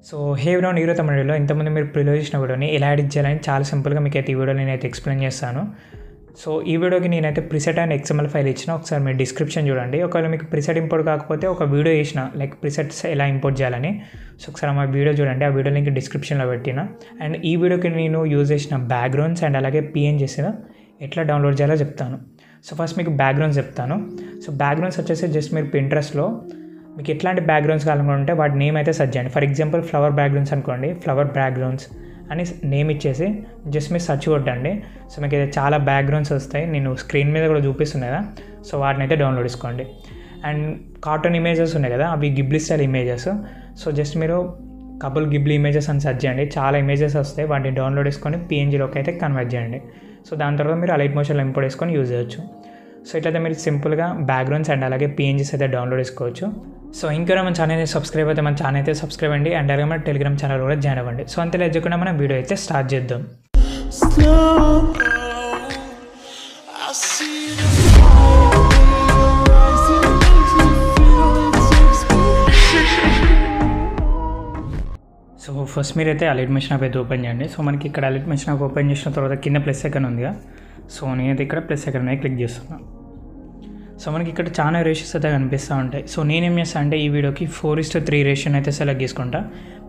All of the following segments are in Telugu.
సో హే బ్రౌన్ ఈరోజు తమిళలో ఇంతకుముందు మీరు ప్రిలో చేసిన వీడియోని ఎలా ఎడిట్ చేయాలని చాలా సింపుల్గా మీకు అయితే ఈ వీడియో నేనైతే ఎక్స్ప్లెయిన్ చేస్తాను. సో ఈ వీడియోకి నేనైతే ప్రిసెట్ అండ్ XML ఫైల్ ఇచ్చిన, ఒకసారి మీరు డిస్క్రిప్షన్ చూడండి. ఒకవేళ మీకు ప్రిసెట్ ఇంపోర్ట్ కాకపోతే ఒక వీడియో చేసిన లైక్ ప్రిసెట్స్ ఎలా ఇంపోర్ట్ చేయాలని. సో ఒకసారి మా వీడియో చూడండి, ఆ వీడియో లింక్ డిస్క్రిప్షన్లో పెట్టిన. అండ్ ఈ వీడియోకి నేను యూజ్ చేసిన బ్యాక్గ్రౌండ్స్ అండ్ అలాగే PNGs ఎట్లా డౌన్లోడ్ చేయాలో చెప్తాను. సో ఫస్ట్ మీకు బ్యాక్గ్రౌండ్స్ చెప్తాను. సో బ్యాక్గ్రౌండ్స్ వచ్చేసి జస్ట్ మీరు Pinterestలో మీకు ఎట్లాంటి బ్యాక్గ్రౌండ్స్ కావాలనుకుంటే వాటి నేమ్ అయితే సెర్చ్ చేయండి. ఫర్ ఎగ్జాంపుల్ ఫ్లవర్ బ్యాక్గ్రౌండ్స్ అనుకోండి, ఫ్లవర్ బ్యాక్గ్రౌండ్స్ అని నేమ్ ఇచ్చేసి జస్ట్ మీరు సెర్చ్ కొట్టండి. సో మీకు అయితే చాలా బ్యాక్గ్రౌండ్స్ వస్తాయి, నేను స్క్రీన్ మీద కూడా చూపిస్తుంది కదా. సో వాటిని అయితే డౌన్లోడ్ చేసుకోండి. అండ్ కార్టూన్ ఇమేజెస్ ఉన్నాయి కదా, అవి Ghibli style images. So just మీరు కపుల్ గిబ్లీ ఇమేజెస్ అని సెర్చ్ చేయండి, చాలా ఇమేజెస్ వస్తాయి. వాటిని డౌన్లోడ్ చేసుకొని PNGలోకి అయితే కన్వర్ట్ చేయండి. సో దాని తర్వాత మీరు అలైట్ మోషన్లో ఇంపోర్ట్ చేసుకొని యూజ్ చేయొచ్చు. సో ఇట్లయితే మీరు సింపుల్గా బ్యాక్గ్రౌండ్స్ అండ్ అలాగే PNGs అయితే డౌన్లోడ్ చేసుకోవచ్చు. సో ఇంకా మన ఛానల్ సబ్స్క్రైబ్ అయితే మన ఛానల్ అయితే సబ్స్క్రైబ్ అండి. అండ్ అలాగే మన టెలిగ్రామ్ ఛానల్ కూడా జాయిన్ అవ్వండి. సో అంతే లేకుండా మనం వీడియో అయితే స్టార్ట్ చేద్దాం. సో ఫస్ట్ మీరైతే అలైట్ మెషిన్ యాప్ అయితే ఓపెన్ చేయండి. సో మనకి ఇక్కడ అలైట్ మెషిన్ యాప్ ఓపెన్ చేసిన తర్వాత కింద ప్లస్ ఐకాన్ ఉందిగా, సో నేనైతే ఇక్కడ ప్లస్ ఐకాన్ మీద క్లిక్ చేస్తున్నాను. సో మనకి ఇక్కడ చాలా రేషియోస్ అయితే కనిపిస్తూ ఉంటాయి. సో నేనేం చేస్తాను అంటే ఈ వీడియోకి 4:3 రేషియోని అయితే సెలెక్ట్ చేసుకుంటా.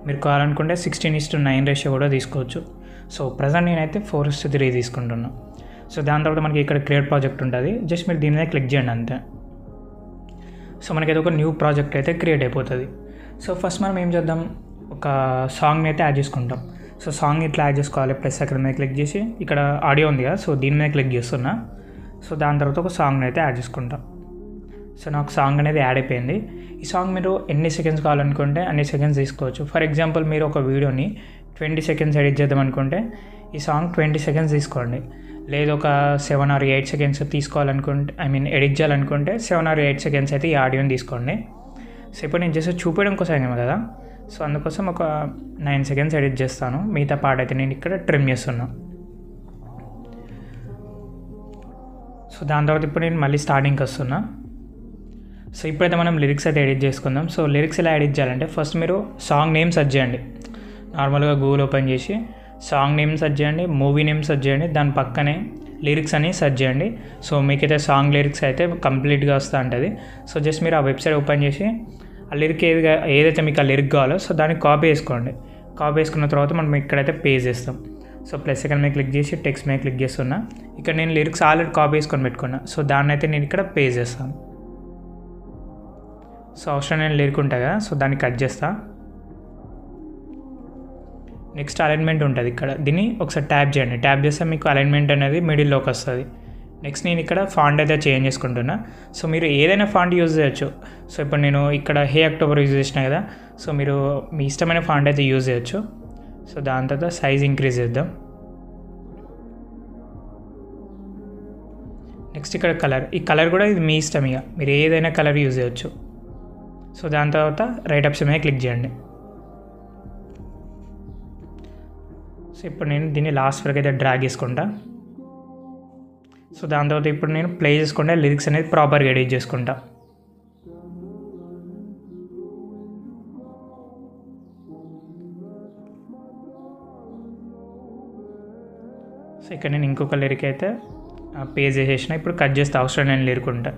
మీరు కావాలనుకుంటే 16:9 రేషియో కూడా తీసుకోవచ్చు. సో ప్రజెంట్ నేనైతే 4:3 తీసుకుంటున్నాను. సో దాని తర్వాత మనకి ఇక్కడ క్రియేట్ ప్రాజెక్ట్ ఉంటుంది, జస్ట్ మీరు దీని మీద క్లిక్ చేయండి అంతే. సో మనకైతే ఒక న్యూ ప్రాజెక్ట్ అయితే క్రియేట్ అయిపోతుంది. సో ఫస్ట్ మనం ఏం చేద్దాం, ఒక సాంగ్ని అయితే యాడ్ చేసుకుంటాం. సో సాంగ్ ఇట్లా యాడ్ చేసుకోవాలి. ప్లస్ అక్కడ మీద క్లిక్ చేసి ఇక్కడ ఆడియో ఉంది కదా, సో దీని మీద క్లిక్ చేస్తున్నా. సో దాని తర్వాత ఒక సాంగ్ని అయితే యాడ్ చేసుకుంటాం. సో నాకు సాంగ్ అనేది యాడ్ అయిపోయింది. ఈ సాంగ్ మీరు ఎన్ని సెకండ్స్ కావాలనుకుంటే అన్ని సెకండ్స్ తీసుకోవచ్చు. ఫర్ ఎగ్జాంపుల్ మీరు ఒక వీడియోని 20 సెకండ్స్ ఎడిట్ చేద్దాం అనుకుంటే ఈ సాంగ్ 20 సెకండ్స్ తీసుకోండి. లేదు ఒక 7 or 8 సెకండ్స్ తీసుకోవాలనుకుంటే ఎడిట్ చేయాలనుకుంటే 7 or 8 సెకండ్స్ అయితే ఈ ఆడియోని తీసుకోండి. సో ఇప్పుడు నేను జస్ట్ చూపించడం కోసం కదా, సో అందుకోసం ఒక 9 సెకండ్స్ ఎడిట్ చేస్తాను. మిగతా పార్ట్ అయితే నేను ఇక్కడ ట్రిమ్ చేస్తున్నాను. సో దాని తర్వాత ఇప్పుడు నేను మళ్ళీ స్టార్టింగ్కి వస్తున్నా. సో ఇప్పుడైతే మనం లిరిక్స్ అయితే ఎడిట్ చేసుకుందాం. సో లిరిక్స్ ఎలా ఎడిట్ చేయాలంటే ఫస్ట్ మీరు సాంగ్ నేమ్ సెర్చ్ చేయండి. నార్మల్గా గూగుల్ ఓపెన్ చేసి సాంగ్ నేమ్ సెర్చ్ చేయండి, మూవీ నేమ్ సెర్చ్ చేయండి, దాని పక్కనే లిరిక్స్ అని సెర్చ్ చేయండి. సో మీకైతే సాంగ్ లిరిక్స్ అయితే కంప్లీట్గా వస్తూ ఉంటుంది. సో జస్ట్ మీరు ఆ వెబ్సైట్ ఓపెన్ చేసి ఆ లిరిక్ ఏదైతే మీకు ఆ లిరిక్ కావాలో సో దాన్ని కాపీ చేసుకోండి. కాపీ చేసుకున్న తర్వాత మనం ఇక్కడైతే పేస్ట్ చేస్తాం. సో ప్లస్ సెకండ్ మీద క్లిక్ చేసి టెక్స్ట్ మీద క్లిక్ చేస్తున్నా. ఇక్కడ నేను లిరిక్స్ ఆల్రెడీ కాపీ చేసుకొని పెట్టుకున్నా. సో దాన్ని అయితే నేను ఇక్కడ పేస్ట్ చేస్తాను. సో అవసరం నేను లిరిక్ ఉంటాయి కదా, సో దాన్ని కట్ చేస్తా. నెక్స్ట్ అలైన్మెంట్ ఉంటుంది ఇక్కడ, దీన్ని ఒకసారి ట్యాప్ చేయండి. ట్యాప్ చేస్తే మీకు అలైన్మెంట్ అనేది మిడిల్లోకి వస్తుంది. నెక్స్ట్ నేను ఇక్కడ ఫాంట్ అయితే చేంజ్ చేసుకుంటున్నా. సో మీరు ఏదైనా ఫాంట్ యూజ్ చేయొచ్చు. సో ఇప్పుడు నేను ఇక్కడ హే అక్టోబర్ యూజ్ చేసిన కదా, సో మీరు మీ ఇష్టమైన ఫాంట్ అయితే యూజ్ చేయొచ్చు. సో దాని తర్వాత సైజ్ ఇంక్రీజ్ చేద్దాం. నెక్స్ట్ ఇక్కడ కలర్, ఈ కలర్ కూడా ఇది మీ ఇష్టం, ఇక మీరు ఏదైనా కలర్ యూజ్ చేయొచ్చు. సో దాని తర్వాత రైట్ ఆప్షన్ మీద క్లిక్ చేయండి. సో ఇప్పుడు నేను దీన్ని లాస్ట్ వరకు అయితే డ్రాగ్ చేసుకుంటా. సో దాని తర్వాత ఇప్పుడు నేను ప్లే చేసుకుంటే లిరిక్స్ అనేది ప్రాపర్గా ఎడిట్ చేసుకుంటా. సో ఇక్కడ నేను ఇంకొక లిరిక్ అయితే పేజ్ చేసేసిన. ఇప్పుడు కట్ చేస్తే అవసరం నేను లిరిక్ ఉంటా.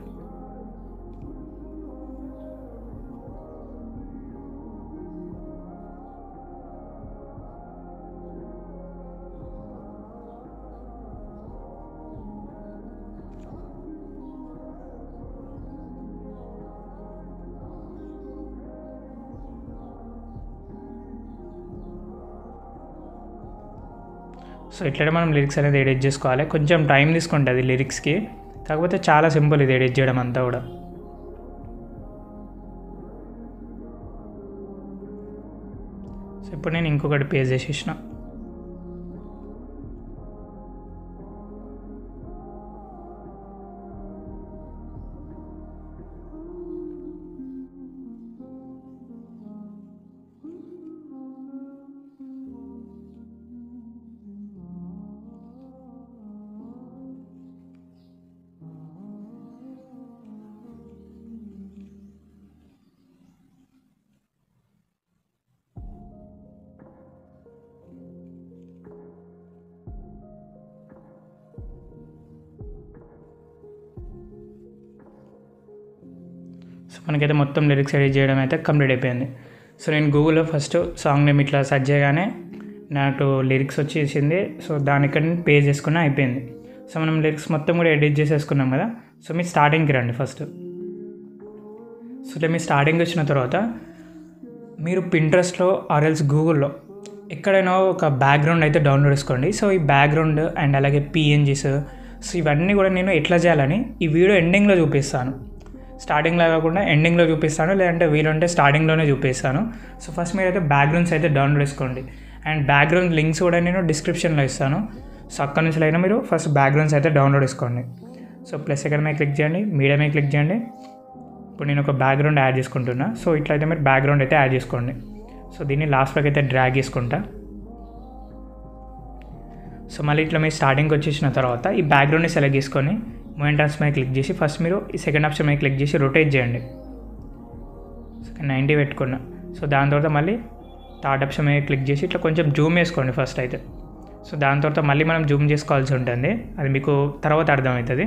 సో ఇట్లనే మనం లిరిక్స్ అనేది ఎడిట్ చేసుకోవాలి. కొంచెం టైం తీసుకుంటుంది లిరిక్స్కి, కాకపోతే చాలా సింపుల్ ఇది ఎడిట్ చేయడం అంతా కూడా. సో ఇప్పుడు నేను ఇంకొకటి పేజ్ చేసేసిన. సో మనకైతే మొత్తం లిరిక్స్ ఎడిట్ చేయడం అయితే కంప్లీట్ అయిపోయింది. సో నేను గూగుల్లో ఫస్ట్ సాంగ్ నేమ్ ఇట్లా సెర్చ్ చేయగానే నాకు లిరిక్స్ వచ్చేసింది. సో దానిక్కడ నేను పే చేసుకున్న అయిపోయింది. సో మనం లిరిక్స్ మొత్తం కూడా ఎడిట్ చేసేసుకున్నాం కదా. సో మీరు స్టార్టింగ్కి రండి ఫస్ట్. సో ఇట్లా మీరు స్టార్టింగ్ వచ్చిన తర్వాత మీరు పింట్రెస్ట్లో ఆర్ఎల్స్ గూగుల్లో ఎక్కడైనా ఒక బ్యాక్గ్రౌండ్ అయితే డౌన్లోడ్ చేసుకోండి. సో ఈ బ్యాక్గ్రౌండ్ అండ్ అలాగే పిఎన్జీస్, సో ఇవన్నీ కూడా నేను ఎట్లా చేయాలని ఈ వీడియో ఎండింగ్లో చూపిస్తాను. స్టార్టింగ్లో కాకుండా ఎండింగ్లో చూపిస్తాను, లేదంటే వీలుంటే స్టార్టింగ్లోనే చూపిస్తాను. సో ఫస్ట్ మీరైతే బ్యాక్గ్రౌండ్స్ అయితే డౌన్లోడ్ చేసుకోండి. అండ్ బ్యాక్గ్రౌండ్ లింక్స్ కూడా నేను డిస్క్రిప్షన్లో ఇస్తాను. సో అక్కడ నుంచి అయినా మీరు ఫస్ట్ బ్యాక్గ్రౌండ్స్ అయితే డౌన్లోడ్ చేసుకోండి. సో ప్లస్ ఎక్కడ మీద క్లిక్ చేయండి, మీడియా మీద క్లిక్ చేయండి. ఇప్పుడు నేను ఒక బ్యాక్గ్రౌండ్ యాడ్ చేసుకుంటున్నా. సో ఇట్లయితే మీరు బ్యాక్గ్రౌండ్ అయితే యాడ్ చేసుకోండి. సో దీన్ని లాస్ట్లోకి అయితే డ్రాగ్ చేసుకుంటా. సో మళ్ళీ ఇట్లా మీరు స్టార్టింగ్కి వచ్చేసిన తర్వాత ఈ బ్యాక్గ్రౌండ్ని సెలెక్ట్ చేసుకొని మూవ్ ట్రాన్స్ మీద క్లిక్ చేసి ఫస్ట్ మీరు ఈ సెకండ్ ఆప్షన్ మీద క్లిక్ చేసి రొటేట్ చేయండి. 90 పెట్టుకున్నా. సో దాని తర్వాత మళ్ళీ థర్డ్ ఆప్షన్ మీద క్లిక్ చేసి ఇట్లా కొంచెం జూమ్ వేసుకోండి ఫస్ట్ అయితే. సో దాని తర్వాత మళ్ళీ మనం జూమ్ చేసుకోవాల్సి ఉంటుంది, అది మీకు తర్వాత అర్థమవుతుంది.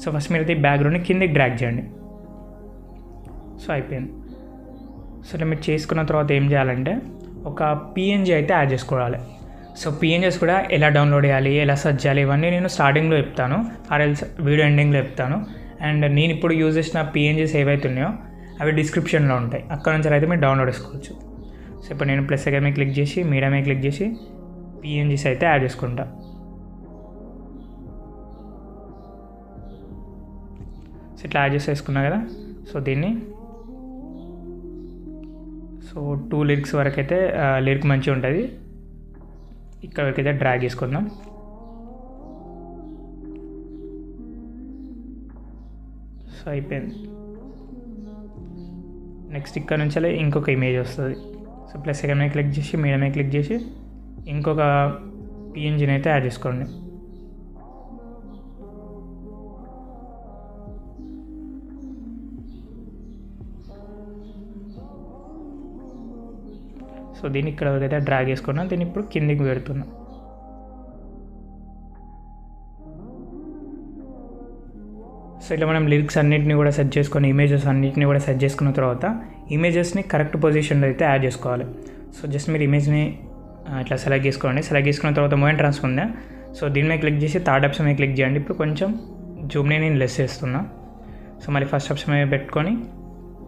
సో ఫస్ట్ మీరు అయితే ఈ బ్యాక్గ్రౌండ్ని కిందికి డ్రాగ్ చేయండి. సో అయిపోయింది. సో ఇట్లా మీరు చేసుకున్న తర్వాత ఏం చేయాలంటే ఒక పిఎన్జీ అయితే యాడ్ చేసుకోవాలి. సో పిఎన్జీస్ కూడా ఎలా డౌన్లోడ్ చేయాలి, ఎలా సెర్చ్ చేయాలి, ఇవన్నీ నేను స్టార్టింగ్లో చెప్తాను, ఆర్ఎల్స్ వీడియో ఎండింగ్లో చెప్తాను. అండ్ నేను ఇప్పుడు యూజ్ చేసిన పిఎన్జీస్ ఏవైతే ఉన్నాయో అవి డిస్క్రిప్షన్లో ఉంటాయి, అక్కడ నుంచి అయితే మీరు డౌన్లోడ్ చేసుకోవచ్చు. సో ఇప్పుడు నేను ప్లస్ సెకండ్ మీద క్లిక్ చేసి మీడియా మీద క్లిక్ చేసి పిఎన్జీస్ అయితే యాడ్ చేసుకుంటా. సో ఇట్లా యాడ్ చేసేసుకున్నా కదా. సో దీన్ని సో 2 లిరిక్స్ వరకు అయితే లిరిక్ మంచిగా ఉంటుంది, ఇక్కడ వరకు అయితే డ్రాగ్ చేసుకుందాం. సో అయిపోయింది. నెక్స్ట్ ఇక్కడ నుంచి ఇంకొక ఇమేజ్ వస్తుంది. సో ప్లస్ సెకండ్ మీద క్లిక్ చేసి మీడియా మీద క్లిక్ చేసి ఇంకొక పిఎన్జీని అయితే యాడ్ చేసుకోండి. సో దీన్ని ఇక్కడ వరకు అయితే డ్రాగ్ చేసుకున్నా. దీన్ని ఇప్పుడు కిందికి పెడుతున్నా. సో ఇట్లా మనం లిరిక్స్ అన్నింటినీ కూడా సెట్ చేసుకొని ఇమేజెస్ అన్నింటినీ కూడా సెట్ చేసుకున్న తర్వాత ఇమేజెస్ని కరెక్ట్ పొజిషన్లో అయితే యాడ్ చేసుకోవాలి. సో జస్ట్ మీరు ఇమేజ్ని ఇట్లా సెలెక్ట్ చేసుకోండి. సెలెక్ట్ చేసుకున్న తర్వాత మూవ్ ట్రాన్స్ ఉందా. సో దీని మీద క్లిక్ చేసి థర్డ్ ఆప్షన్ మీద క్లిక్ చేయండి. ఇప్పుడు కొంచెం జూమ్ని నేను లెస్ చేస్తున్నా. సో మళ్ళీ ఫస్ట్ ఆప్షన్ మీద పెట్టుకొని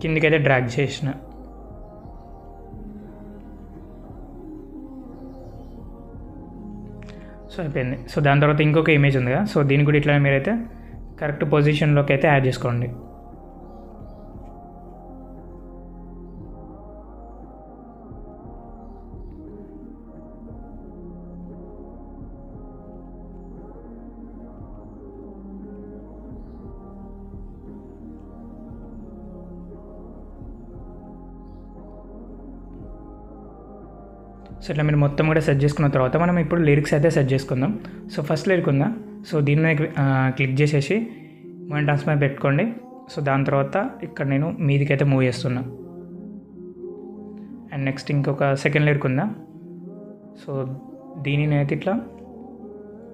కిందికి అయితే డ్రాగ్ చేసిన. సో అయిపోయింది. సో దాని తర్వాత ఇంకొక ఇమేజ్ ఉంది కదా. సో దీన్ని కూడా ఇట్లా మీరైతే కరెక్ట్ పొజిషన్లోకి అయితే యాడ్ చేసుకోండి. సో ఇట్లా మీరు మొత్తం కూడా సెట్ చేసుకున్న తర్వాత మనం ఇప్పుడు లిరిక్స్ అయితే సెట్ చేసుకుందాం. సో ఫస్ట్ లిరిక్ ఉందా. సో దీని మీద క్లిక్ చేసేసి మూవ్ ట్రాన్స్ మీద పెట్టుకోండి. సో దాని తర్వాత ఇక్కడ నేను మీదికైతే మూవ్ చేస్తున్నా. అండ్ నెక్స్ట్ ఇంకొక సెకండ్ లిరిక్ ఉందా. సో దీనిని అయితే ఇట్లా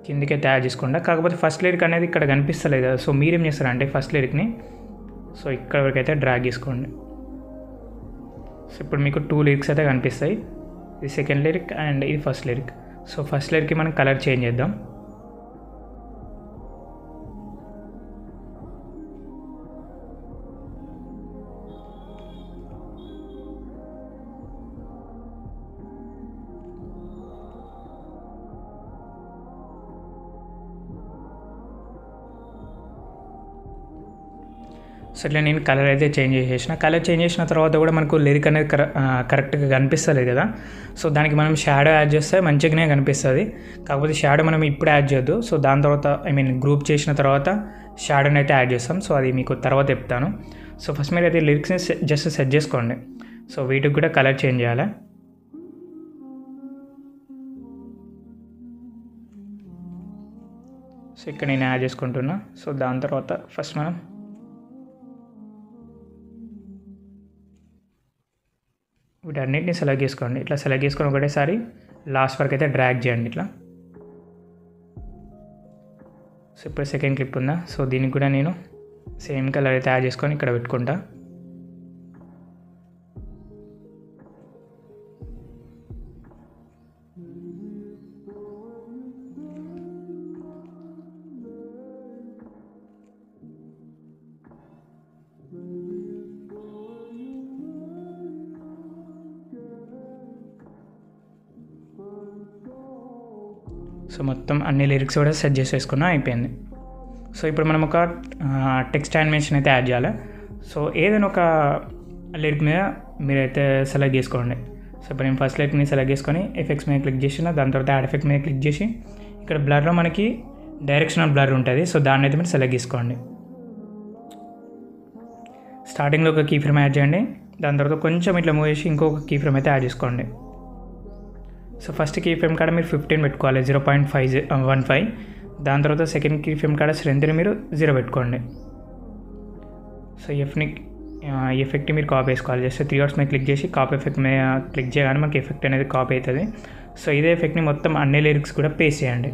కిందికైతే యాడ్ చేసుకుంటా. కాకపోతే ఫస్ట్ లిరిక్ అనేది ఇక్కడ కనిపిస్తలేదు కదా. సో మీరేం చేస్తారంటే ఫస్ట్ లిరిక్ని సో ఇక్కడ వరకు అయితే డ్రాగ్ చేసుకోండి. సో ఇప్పుడు మీకు 2 లిరిక్స్ అయితే కనిపిస్తాయి, ఇది సెకండ్ లిరిక్ అండ్ ఇది ఫస్ట్ లిరిక్. సో ఫస్ట్ లిరిక్కి మనం కలర్ చేంజ్ చేద్దాం. సో ఇట్లా నేను కలర్ అయితే చేంజ్ చేసేసిన. కలర్ చేంజ్ చేసిన తర్వాత కూడా మనకు లిరిక్ అనేది కరెక్ట్గా కనిపిస్తలేదు కదా. సో దానికి మనం షాడో యాడ్ చేస్తే మంచిగానే కనిపిస్తుంది. కాకపోతే షాడో మనం ఇప్పుడు యాడ్ చేయొద్దు. సో దాని తర్వాత గ్రూప్ చేసిన తర్వాత షాడోని అయితే యాడ్ చేస్తాం. సో అది మీకు తర్వాత చెప్తాను. సో ఫస్ట్ మీరు అయితే లిరిక్స్ని జస్ట్ సెట్ చేసుకోండి. సో వీటికి కూడా కలర్ చేంజ్ చేయాలి. సో ఇక్కడ నేను యాడ్ చేసుకుంటున్నా. సో దాని తర్వాత ఫస్ట్ మనం వీటన్నిటిని సెలెక్ట్ చేసుకోండి. ఇట్లా సెలెక్ట్ చేసుకొని ఒకటేసారి లాస్ట్ వరకు అయితే డ్రాగ్ చేయండి ఇట్లా. సో ఇప్పుడు సెకండ్ క్లిప్ ఉందా. సో దీనికి కూడా నేను సేమ్ కలర్ అయితే యాడ్ చేసుకొని ఇక్కడ పెట్టుకుంటా. సో మొత్తం అన్ని లిరిక్స్ కూడా సెట్ చేసేసుకున్నా అయిపోయింది. సో ఇప్పుడు మనం ఒక టెక్స్ట్ యానిమేషన్ అయితే యాడ్ చేయాలి. సో ఏదైనా ఒక లిరిక్ మీద మీరైతే సెలెక్ట్ చేసుకోండి. సో ఇప్పుడు నేను ఫస్ట్ లిరిక్ని సెలెక్ట్ చేసుకొని ఎఫెక్ట్స్ మీద క్లిక్ చేసిన, దాని తర్వాత యాడ్ ఎఫెక్ట్ మీద క్లిక్ చేసి ఇక్కడ బ్లర్లో మనకి డైరెక్షనల్ బ్లర్ ఉంటుంది. సో దాన్ని అయితే మీరు సెలెక్ట్ చేసుకోండి. స్టార్టింగ్లో ఒక కీ ఫ్రేమ్ యాడ్ చేయండి, దాని తర్వాత కొంచెం ఇట్లా మూవ్ చేసి ఇంకొక కీ ఫ్రేమ్ అయితే యాడ్ చేసుకోండి. సో ఫస్ట్ కీ ఫ్రేమ్ కాడ మీరు 15 పెట్టుకోవాలి, 0.15. దాని తర్వాత సెకండ్ కీ ఫ్రేమ్ కాడ స్ట్రెంత్ని మీరు 0 పెట్టుకోండి. సో ఎఫెక్ట్ మీరు కాపీ వేసుకోవాలి. జస్ట్ 3 డాట్స్ మీద క్లిక్ చేసి కాపీ ఎఫెక్ట్ మీద క్లిక్ చేయగానే మనకి ఎఫెక్ట్ అనేది కాపీ అవుతుంది. సో ఇదే ఎఫెక్ట్ని మొత్తం అన్ని లిరిక్స్ కూడా పేస్ట్ చేయండి.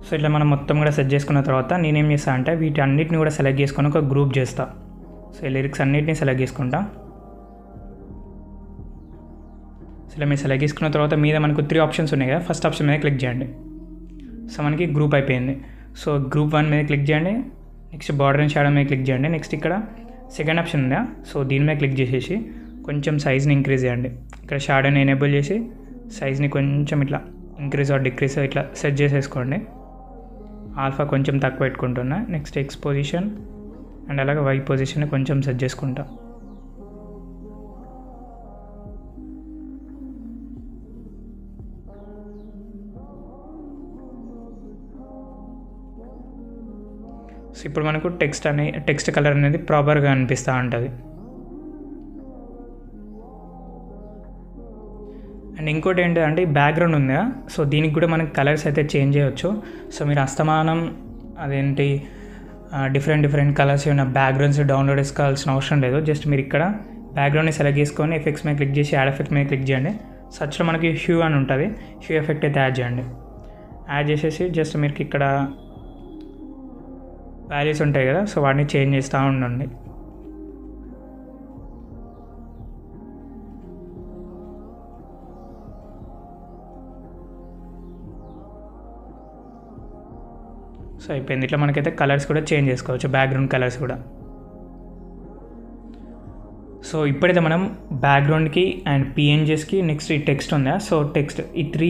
సో ఇట్లా మనం మొత్తం కూడా సెట్ చేసుకున్న తర్వాత నేనేం చేస్తాను అంటే వీటి అన్నిటిని కూడా సెలెక్ట్ చేసుకొని ఒక గ్రూప్ చేస్తా. సో ఈ లిరిక్స్ అన్నిటిని సెలెక్ట్ చేసుకుంటా. సో ఇలా మీరు సెలెక్ట్ చేసుకున్న తర్వాత మీద మనకు 3 ఆప్షన్స్ ఉన్నాయి కదా, ఫస్ట్ ఆప్షన్ మీద క్లిక్ చేయండి. సో మనకి గ్రూప్ అయిపోయింది. సో గ్రూప్ 1 మీద క్లిక్ చేయండి, నెక్స్ట్ బార్డర్ అండ్ షాడో మీద క్లిక్ చేయండి. నెక్స్ట్ ఇక్కడ సెకండ్ ఆప్షన్ ఉందా, సో దీని మీద క్లిక్ చేసేసి కొంచెం సైజ్ని ఇంక్రీజ్ చేయండి. ఇక్కడ షాడోని ఎనేబుల్ చేసి సైజ్ని కొంచెం ఇట్లా ఇంక్రీజ్ ఆర్ డిక్రీజ్ ఇట్లా సెట్ చేసేసుకోండి. ఆల్ఫా కొంచెం తక్కువ పెట్టుకుంటున్నా. నెక్స్ట్ ఎక్స్ పొజిషన్ అండ్ అలాగే వై పొజిషన్ కొంచెం సెట్ చేసుకుంటా. సో ఇప్పుడు మనకు టెక్స్ట్ కలర్ అనేది ప్రాపర్గా అనిపిస్తూ ఉంటుంది. అండ్ ఇంకోటి ఏంటంటే ఈ బ్యాక్గ్రౌండ్ ఉందా, సో దీనికి కూడా మనకి కలర్స్ అయితే చేంజ్ చేయవచ్చు. సో మీరు అస్తమానం అదేంటి డిఫరెంట్ కలర్స్ ఏమైనా బ్యాక్గ్రౌండ్స్ డౌన్లోడ్ చేసుకోవాల్సిన అవసరం లేదు. జస్ట్ మీరు ఇక్కడ బ్యాక్గ్రౌండ్ని సెలెక్ట్ చేసుకొని ఎఫెక్ట్స్ మీద క్లిక్ చేసి యాడ్ ఎఫెక్ట్ మీద క్లిక్ చేయండి. సర్చ్లో మనకి హ్యూ అని ఉంటుంది, హ్యూ ఎఫెక్ట్ అయితే యాడ్ చేయండి. యాడ్ చేసేసి జస్ట్ మీకు ఇక్కడ వాల్యూస్ ఉంటాయి కదా, సో వాటిని చేంజ్ చేస్తూ ఉండండి. సో అయిపోయింది. ఇట్లా మనకైతే కలర్స్ కూడా చేంజ్ చేసుకోవచ్చు, బ్యాక్గ్రౌండ్ కలర్స్ కూడా. సో ఇప్పుడైతే మనం బ్యాక్గ్రౌండ్కి అండ్ పిఎన్జెస్కి నెక్స్ట్ ఈ టెక్స్ట్ ఉందా, సో టెక్స్ట్ ఈ 3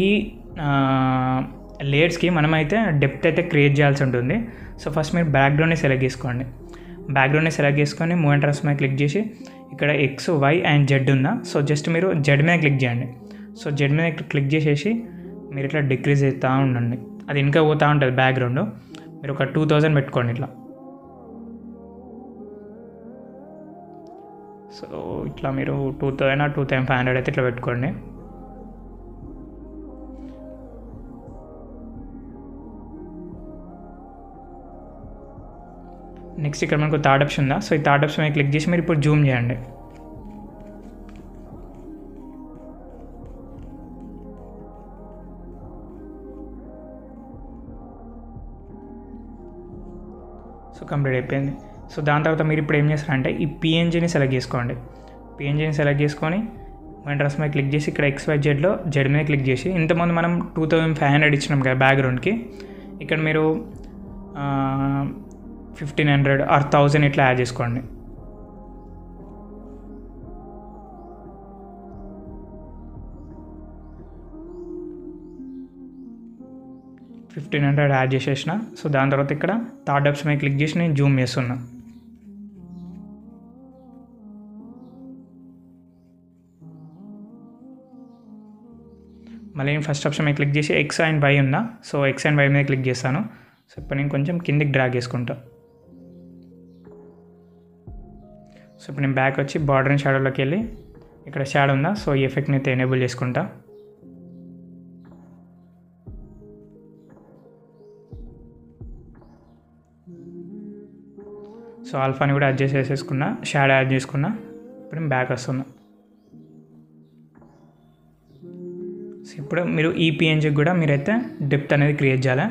లేయర్స్కి మనమైతే డెప్త్ అయితే క్రియేట్ చేయాల్సి ఉంటుంది. సో ఫస్ట్ మీరు బ్యాక్గ్రౌండ్ని సెలెక్ట్ చేసుకోండి. బ్యాక్గ్రౌండ్ని సెలెక్ట్ చేసుకొని మూవ్ అండ్ ట్రాన్స్ మీద క్లిక్ చేసి ఇక్కడ ఎక్స్ వై అండ్ జెడ్ ఉందా, సో జస్ట్ మీరు జెడ్ మీద క్లిక్ చేయండి. సో జెడ్ మీద క్లిక్ చేసేసి మీరు ఇట్లా డిక్రీజ్ అవుతూ ఉండండి. అది ఇంకా పోతూ ఉంటుంది బ్యాక్గ్రౌండ్. మీరు ఒక 2000 పెట్టుకోండి ఇట్లా. సో ఇట్లా మీరు 2000 2500 అయితే ఇట్లా పెట్టుకోండి. నెక్స్ట్ ఇక్కడ మనకు థర్డ్ ఆప్షన్ ఉందా, సో ఈ థర్డ్ ఆప్షన్ మీద క్లిక్ చేసి మీరు ఇప్పుడు జూమ్ చేయండి. సో కంప్లీట్ అయిపోయింది. సో దాని తర్వాత మీరు ఇప్పుడు ఏం చేస్తారంటే ఈ పిఎన్జీని సెలెక్ట్ చేసుకోండి. పిఎన్జీని సెలెక్ట్ చేసుకొని మన డ్రెస్ మీద క్లిక్ చేసి ఇక్కడ XYZలో జెడ్ మీద క్లిక్ చేసి ఇంతకుముందు మనం 2500 ఇచ్చినాం కదా బ్యాక్గ్రౌండ్కి, ఇక్కడ మీరు 1500 ఆర్ 1000 ఇట్లా యాడ్ చేసుకోండి. $1500 యాడ్ చేసేసిన. సో దాని తర్వాత ఇక్కడ థర్డ్ ఆప్షన్ మీద క్లిక్ చేసి నేను జూమ్ చేస్తున్నా. మళ్ళీ నేను ఫస్ట్ ఆప్షన్ మీద క్లిక్ చేసి ఎక్స్ అండ్ వై ఉందా, సో ఎక్స్ అండ్ వై మీద క్లిక్ చేస్తాను. సో ఇప్పుడు నేను కొంచెం కిందికి డ్రాగ్ చేసుకుంటా. సో ఇప్పుడు నేను బ్యాక్ వచ్చి బార్డర్ అండ్ షాడోలోకి వెళ్ళి ఇక్కడ షాడో ఉందా, సో ఈ ఎఫెక్ట్ని అయితే ఎనేబుల్ చేసుకుంటా. సో ఆల్ఫాని కూడా అడ్జస్ట్ చేసేసుకున్నా, షాడో యాడ్ చేసుకున్నా. ఇప్పుడు నేను బ్యాక్ వస్తున్నా. సో ఇప్పుడు మీరు ఈ పిఎన్జీకి కూడా మీరైతే డెప్త్ అనేది క్రియేట్ చేయాలి.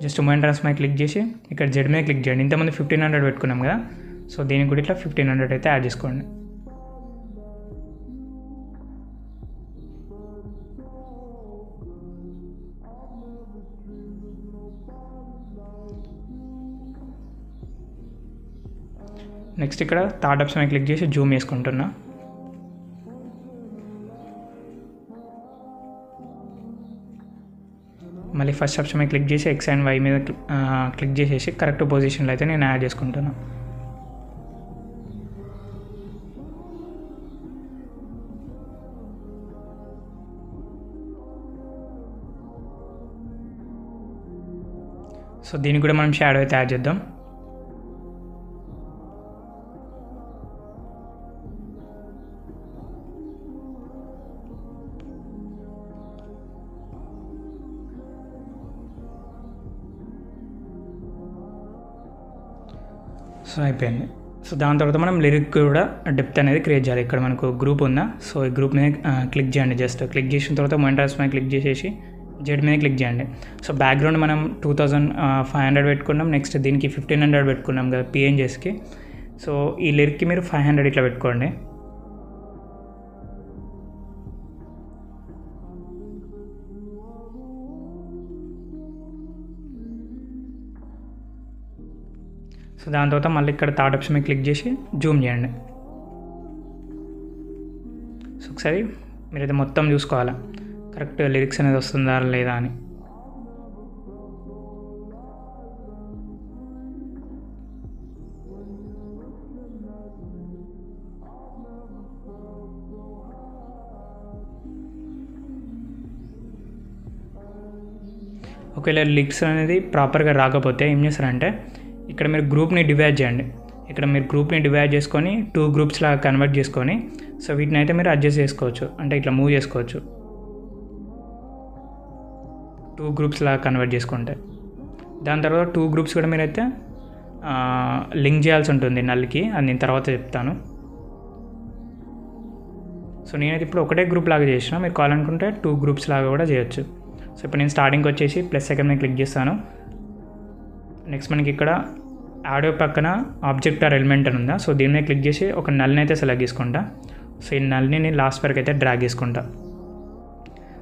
జస్ట్ మూవ్ అండ్ ట్రాన్స్ఫర్ మీద క్లిక్ చేసి ఇక్కడ జెడ్ మీద క్లిక్ చేయండి. ఇంతకుముందు 1500 పెట్టుకున్నాం కదా, సో దీనికి కూడా ఇట్లా 1500 అయితే యాడ్ చేసుకోండి. నెక్స్ట్ ఇక్కడ థర్డ్ ఆప్షన్ మీద క్లిక్ చేసి జూమ్ చేసుకుంటున్నా. మళ్ళీ ఫస్ట్ ఆప్షన్ మీద క్లిక్ చేసి ఎక్స్ అండ్ వై మీద క్లిక్ చేసేసి కరెక్ట్ పొజిషన్లో అయితే నేను యాడ్ చేసుకుంటున్నా. సో దీనికి కూడా మనం షాడో అయితే యాడ్ చేద్దాం. సో అయిపోయింది. సో దాని తర్వాత మనం లిరిక్ కూడా డెప్త్ అనేది క్రియేట్ చేయాలి. ఇక్కడ మనకు గ్రూప్ ఉందా, సో ఈ గ్రూప్ మీద క్లిక్ చేయండి. జస్ట్ క్లిక్ చేసిన తర్వాత మొంటాస్ మీద క్లిక్ చేసేసి జెడ్ మీద క్లిక్ చేయండి. సో బ్యాక్గ్రౌండ్ మనం 2500 పెట్టుకున్నాం. నెక్స్ట్ దీనికి 1500 పెట్టుకున్నాం కదా పిఎన్జెస్కి. సో ఈ లిరిక్కి మీరు 500 ఇట్లా పెట్టుకోండి. సో దాని తర్వాత మళ్ళీ ఇక్కడ థర్డ్ ఆప్షన్ మీద క్లిక్ చేసి జూమ్ చేయండి. సో ఒకసారి మీరైతే మొత్తం చూసుకోవాలా కరెక్ట్ లిరిక్స్ అనేది వస్తుందా లేదా అని. ఒకవేళ లిరిక్స్ అనేది ప్రాపర్గా రాకపోతే ఏం చేస్తారంటే ఇక్కడ మీరు గ్రూప్ని డివైడ్ చేయండి. ఇక్కడ మీరు గ్రూప్ని డివైడ్ చేసుకొని 2 గ్రూప్స్ లాగా కన్వర్ట్ చేసుకొని సో వీటిని అయితే మీరు అడ్జస్ట్ చేసుకోవచ్చు, అంటే ఇట్లా మూవ్ చేసుకోవచ్చు 2 గ్రూప్స్ లాగా కన్వర్ట్ చేసుకుంటే. దాని తర్వాత 2 గ్రూప్స్ కూడా మీరైతే లింక్ చేయాల్సి ఉంటుంది నల్కి, అది నేను తర్వాత చెప్తాను. సో నేనైతే ఇప్పుడు ఒకటే గ్రూప్ లాగా చేసిన, మీరు కావాలనుకుంటే 2 గ్రూప్స్ లాగా కూడా చేయొచ్చు. సో ఇప్పుడు నేను స్టార్టింగ్కి వచ్చేసి +2 మీద క్లిక్ చేస్తాను. నెక్స్ట్ మనకి ఇక్కడ ఆడియో పక్కన ఆబ్జెక్ట్ ఆర్ ఎలిమెంట్ అని ఉందా, సో దీని మీద క్లిక్ చేసి ఒక నల్ని అయితే సెలెక్ట్ చేసుకుంటా. సో ఈ నల్ని నేను లాస్ట్ వరకు అయితే డ్రాగ్ చేసుకుంటా.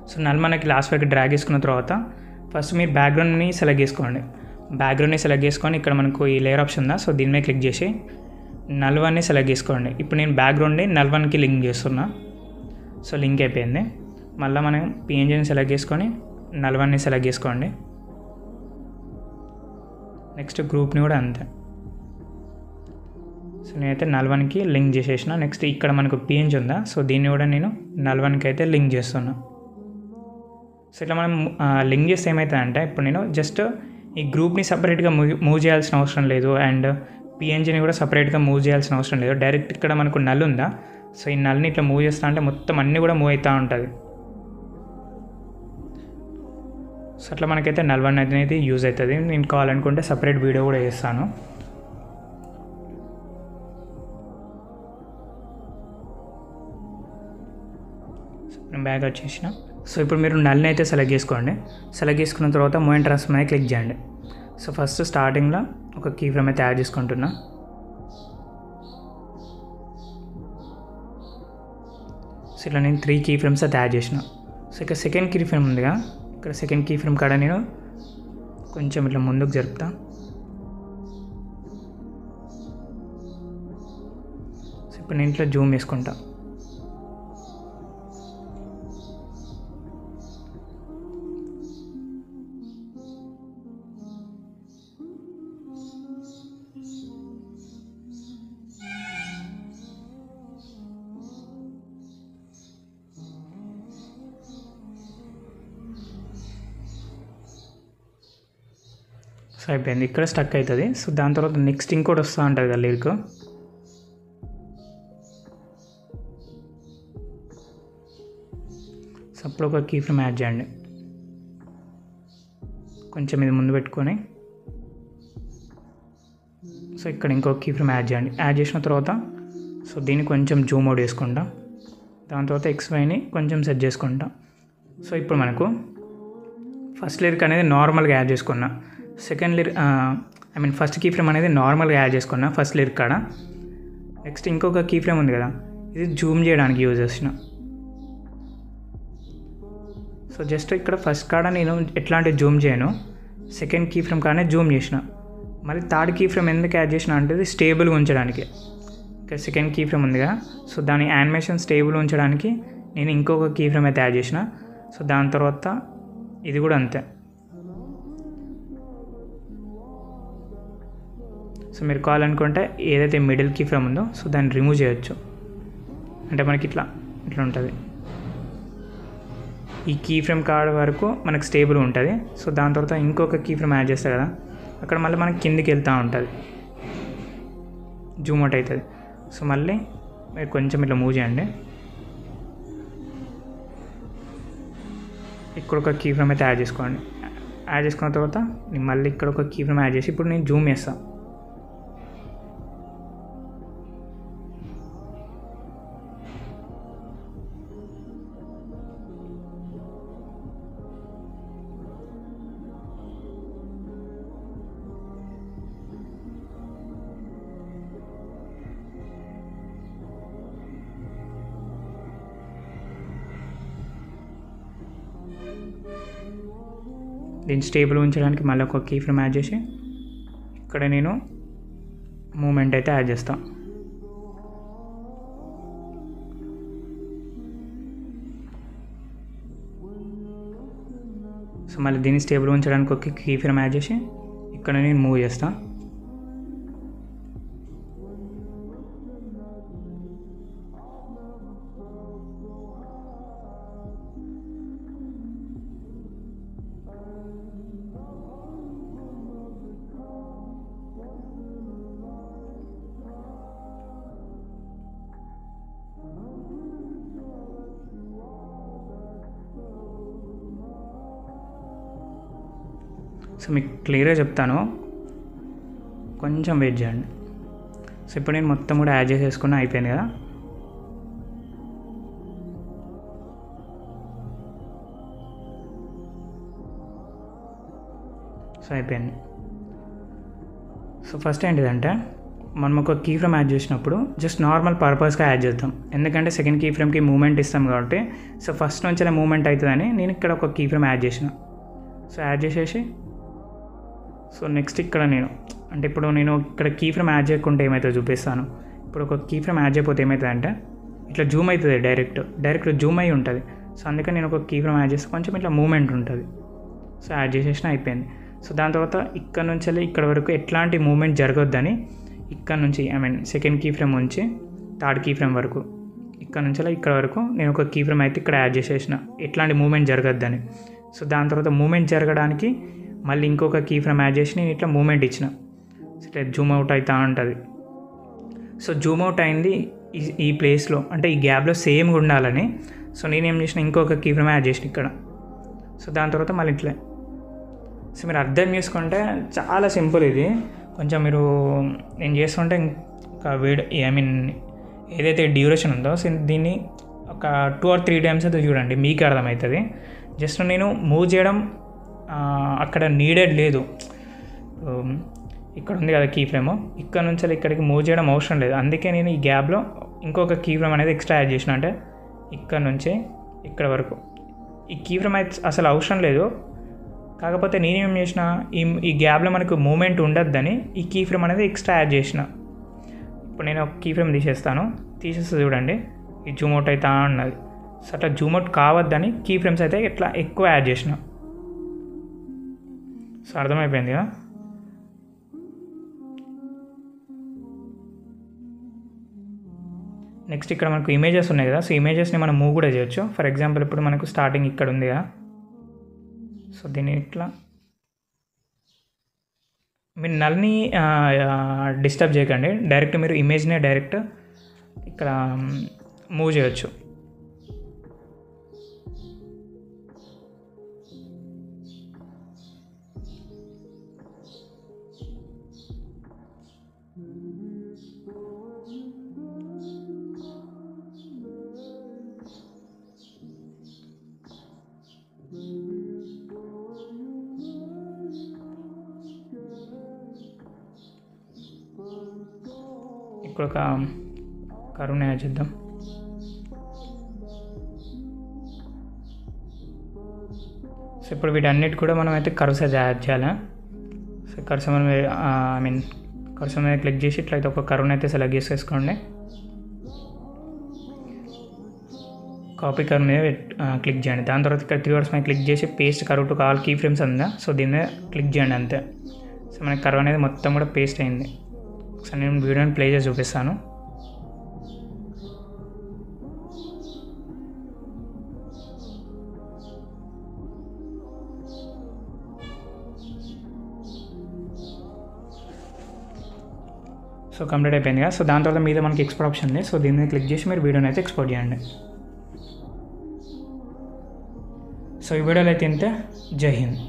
సో నల్ మనకి లాస్ట్ వరకు డ్రాగ్ చేసుకున్న తర్వాత ఫస్ట్ మీరు బ్యాక్గ్రౌండ్ని సెలెక్ట్ చేసుకోండి. బ్యాక్గ్రౌండ్ని సెలెక్ట్ చేసుకొని ఇక్కడ మనకు ఈ లేయర్ ఆప్షన్ ఉందా, సో దీని మీద క్లిక్ చేసి నల్ 1ని సెలెక్ట్ చేసుకోండి. ఇప్పుడు నేను బ్యాక్గ్రౌండ్ని నల్ 1కి లింక్ చేస్తున్నా. సో లింక్ అయిపోయింది. మళ్ళీ మనం పిఎన్జీని సెలెక్ట్ చేసుకొని నల్ 1ని సెలెక్ట్ చేసుకోండి. నెక్స్ట్ గ్రూప్ని కూడా అంతే. సో నేనైతే నల్ 1కి లింక్ చేసేసిన. నెక్స్ట్ ఇక్కడ మనకు పిఎన్జీ ఉందా, సో దీన్ని కూడా నేను నల్ 1కి అయితే లింక్ చేస్తున్నా. సో ఇట్లా మనం లింక్ చేస్తే ఏమవుతుందంటే ఇప్పుడు నేను జస్ట్ ఈ గ్రూప్ని సపరేట్గా మూవ్ చేయాల్సిన అవసరం లేదు, అండ్ పిఎన్జీని కూడా సపరేట్గా మూవ్ చేయాల్సిన అవసరం లేదు. డైరెక్ట్ ఇక్కడ మనకు నల్ ఉందా, సో ఈ నల్ని ఇట్లా మూవ్ చేస్తా అంటే మొత్తం అన్నీ కూడా మూవ్ అవుతూ ఉంటుంది. సో అట్లా మనకైతే నల్ 1 అనేది యూజ్ అవుతుంది. నేను కావాలనుకుంటే సపరేట్ వీడియో కూడా చేస్తాను. నేను బ్యాక్ వచ్చేసిన. సో ఇప్పుడు మీరు నల్ని అయితే సెలెక్ట్ చేసుకోండి. సెలెక్ట్ చేసుకున్న తర్వాత మూవ్ అండ్ ట్రాన్స్ఫర్ మీద క్లిక్ చేయండి. సో ఫస్ట్ స్టార్టింగ్లో ఒక కీ ఫ్రేమ్ అయితే యాడ్ చేసుకుంటున్నా. సో ఇట్లా నేను 3 కీ ఫ్రేమ్స్ అయితే యాడ్ చేసిన. సో ఇక సెకండ్ కీ ఫ్రేమ్ ఉందిగా, ఇక్కడ సెకండ్ కీ ఫ్రేమ్ కాడ నేను కొంచెం ఇట్లా ముందుకు జరుపుతా. సో ఇప్పుడు నేను ఇట్లా జూమ్ చేసుకుంటా. సో అయిపోయింది, ఇక్కడ స్టక్ అవుతుంది. సో దాని తర్వాత నెక్స్ట్ ఇంకోటి వస్తూ ఉంటుంది కదా లిరిక్. సో అప్పుడు ఒక కీ ఫ్రేమ్ యాడ్ చేయండి. కొంచెం ఇది ముందు పెట్టుకొని సో ఇక్కడ ఇంకో కీ ఫ్రేమ్ యాడ్ చేయండి. యాడ్ చేసిన తర్వాత సో దీన్ని కొంచెం జూమ్ అవుట్ చేసుకుంటాం. దాని తర్వాత XYని కొంచెం సెట్ చేసుకుంటాం. సో ఇప్పుడు మనకు ఫస్ట్ లిరిక్ అనేది నార్మల్గా యాడ్ చేసుకున్నా. సెకండ్ లిర్ ఫస్ట్ కీ ఫ్రేమ్ అనేది నార్మల్గా యాడ్ చేసుకున్నా ఫస్ట్ లిరిక్ కాడ. నెక్స్ట్ ఇంకొక కీ ఫ్రేమ్ ఉంది కదా, ఇది జూమ్ చేయడానికి యూజ్ చేసిన. సో జస్ట్ ఇక్కడ ఫస్ట్ కాడ నేను ఎట్లాంటి జూమ్ చేయను, సెకండ్ కీ ఫ్రేమ్ కాడనే జూమ్ చేసిన. మళ్ళీ థర్డ్ కీ ఫ్రేమ్ ఎందుకు యాడ్ చేసిన అంటే ఇది స్టేబుల్గా ఉంచడానికి. ఇక్కడ సెకండ్ కీ ఫ్రేమ్ ఉంది కదా, సో దాని యానిమేషన్ స్టేబుల్ ఉంచడానికి నేను ఇంకొక కీ ఫ్రేమ్ అయితే యాడ్ చేసిన. సో దాని తర్వాత ఇది కూడా అంతే. సో మీరు కావాలనుకుంటే ఏదైతే మిడిల్ కీ ఫ్రేమ్ ఉందో సో దాన్ని రిమూవ్ చేయొచ్చు. అంటే మనకి ఇట్లా ఉంటుంది. ఈ కీ ఫ్రేమ్ కార్డ్ వరకు మనకు స్టేబుల్ ఉంటుంది. సో దాని తర్వాత ఇంకొక కీ ఫ్రేమ్ యాడ్ చేస్తారు కదా, అక్కడ మళ్ళీ మనకి కిందికి వెళ్తూ ఉంటుంది, జూమ్ అవుట్ అవుతుంది. సో మళ్ళీ మీరు కొంచెం ఇట్లా మూవ్ చేయండి. ఇక్కడ ఒక కీ ఫ్రేమ్ అయితే యాడ్ చేసుకోండి. యాడ్ చేసుకున్న తర్వాత నేను మళ్ళీ ఇక్కడ ఒక కీ ఫ్రేమ్ యాడ్ చేసి ఇప్పుడు నేను జూమ్ చేస్తాను. దీన్ని స్టేబుల్ ఉంచడానికి మళ్ళీ ఒక కీ ఫ్రేమ్ యాడ్ చేసి ఇక్కడ నేను మూమెంట్ అయితే యాడ్ చేస్తాను. సో మళ్ళీ దీన్ని స్టేబుల్ ఉంచడానికి ఒక కీ ఫ్రేమ్ యాడ్ చేసి ఇక్కడ నేను మూవ్ చేస్తాను. సో మీకు క్లియర్గా చెప్తాను, కొంచెం వెయిట్ చేయండి. సో ఇప్పుడు నేను మొత్తం కూడా యాడ్ చేసేసుకున్నా, అయిపోయింది కదా. సో అయిపోయింది. సో ఫస్ట్ ఏంటిదంటే మనం ఒక కీ ఫ్రేమ్ యాడ్ చేసినప్పుడు జస్ట్ నార్మల్ పర్పస్గా యాడ్ చేద్దాం. ఎందుకంటే సెకండ్ కీ ఫ్రేమ్కి మూమెంట్ ఇస్తాం కాబట్టి, సో ఫస్ట్ నుంచి మూమెంట్ అవుతుందని నేను ఇక్కడ ఒక కీ ఫ్రేమ్ యాడ్ చేసిన. సో యాడ్ చేసేసి సో నెక్స్ట్ ఇక్కడ నేను ఇప్పుడు నేను ఇక్కడ కీ ఫ్రేమ్ యాడ్ చేయకుంటే ఏమవుతుందో చూపిస్తాను. ఇప్పుడు ఒక కీ ఫ్రేమ్ యాడ్ చేయకపోతే ఏమవుతుంది అంటే ఇట్లా జూమ్ అవుతుంది, డైరెక్ట్ జూమ్ అయి ఉంటుంది. సో అందుకని నేను ఒక కీ ఫ్రేమ్ యాడ్ చేస్తే కొంచెం ఇట్లా మూమెంట్ ఉంటుంది. సో యాడ్ చేసేసిన, అయిపోయింది. సో దాని తర్వాత ఇక్కడ నుంచి ఇక్కడ వరకు ఎట్లాంటి మూమెంట్ జరగొద్దని ఇక్కడ నుంచి సెకండ్ కీ ఫ్రేమ్ నుంచి థర్డ్ కీ ఫ్రేమ్ వరకు ఇక్కడ నుంచి ఇక్కడ వరకు నేను ఒక కీ ఫ్రేమ్ అయితే ఇక్కడ యాడ్ చేసేసిన, ఎట్లాంటి మూమెంట్ జరగద్దని. సో దాని తర్వాత మూమెంట్ జరగడానికి మళ్ళీ ఇంకొక కీ ఫ్రేమ్ యాడ్ చేసి నేను ఇట్లా మూమెంట్ ఇచ్చిన. ఇట్లా జూమ్ అవుట్ అవుతూ ఉంటుంది. సో జూమ్ అవుట్ అయింది ఈ ప్లేస్లో, అంటే ఈ గ్యాప్లో సేమ్గా ఉండాలని. సో నేనేం చేసిన, ఇంకొక కీ ఫ్రేమ్ యాడ్ చేసిన ఇక్కడ. సో దాని తర్వాత మళ్ళీ ఇట్లా. సో మీరు అర్థం చేసుకుంటే చాలా సింపుల్ ఇది. కొంచెం మీరు నేను చేస్తుంటే ఒక ఏదైతే డ్యూరేషన్ ఉందో సో దీన్ని ఒక 2 or 3 times అయితే చూడండి, మీకు అర్థమవుతుంది. జస్ట్ నేను మూవ్ చేయడం అక్కడ నీడెడ్ లేదు. ఇక్కడ ఉంది కదా కీ ఫ్రేమ్, ఇక్కడ నుంచి ఇక్కడికి మూవ్ చేయడం అవసరం లేదు. అందుకే నేను ఈ గ్యాప్లో ఇంకొక కీ ఫ్రేమ్ అనేది ఎక్స్ట్రా యాడ్ చేసిన. అంటే ఇక్కడ నుంచి ఇక్కడ వరకు ఈ కీ ఫ్రేమ్ అయితే అసలు అవసరం లేదు. కాకపోతే నేనేం చేసిన, ఈ గ్యాప్లో మనకు మూమెంట్ ఉండద్దని ఈ కీ ఫ్రేమ్ అనేది ఎక్స్ట్రా యాడ్ చేసిన. ఇప్పుడు నేను ఒక కీ ఫ్రేమ్ తీసేస్తే చూడండి ఈ జూమ్ అవుట్ అవుతా ఉన్నది. సో అట్లా జూమ్ అవుట్ కావద్దని కీ ఫ్రేమ్స్ అయితే ఇట్లా ఎక్కువ యాడ్ చేసిన. సో అర్థమైపోయింది కదా. నెక్స్ట్ ఇక్కడ మనకు ఇమేజెస్ ఉన్నాయి కదా, సో ఇమేజెస్ని మనం మూవ్ కూడా చేయొచ్చు. ఫర్ ఎగ్జాంపుల్ ఇప్పుడు మనకు స్టార్టింగ్ ఇక్కడ ఉంది కదా, సో దీన్ని ఇట్లా మీరు నల్ని డిస్టర్బ్ చేయకండి, డైరెక్ట్ మీరు ఇమేజ్నే డైరెక్ట్ ఇక్కడ మూవ్ చేయొచ్చు. ఇప్పుడు ఒక కరుణ చేద్దాం. సో ఇప్పుడు వీటన్నిటి కూడా మనం అయితే కర్వ్స్ అయితే యాడ్ చేయాలి. సో కర్వ్స్ మనం కర్వ్స్ మీద క్లిక్ చేసి ఇట్లయితే ఒక కర్వ్ని అయితే సెలెక్ట్ చేసేసుకోండి. కాపీ కర్వ్ మీద క్లిక్ చేయండి. దాని తర్వాత ఇక్కడ 3 డాట్స్ మీద క్లిక్ చేసి paste curve to all key frames ఉందా, సో దీని మీద క్లిక్ చేయండి అంతే. సో మనకి కర్వ్ అనేది మొత్తం కూడా పేస్ట్ అయింది. సో నేను వీడియోని ప్లే చేసి చూపిస్తాను. సో కంప్లీట్ అయిపోయింది కదా. సో దాని తర్వాత మీద మనకి ఎక్స్పోర్ట్ ఆప్షన్ ఉంది. సో దీని మీద క్లిక్ చేసి మీరు వీడియోని అయితే ఎక్స్పోర్ట్ చేయండి. సో ఈ వీడియోలో అయితే ఇంతే. జై హింద్.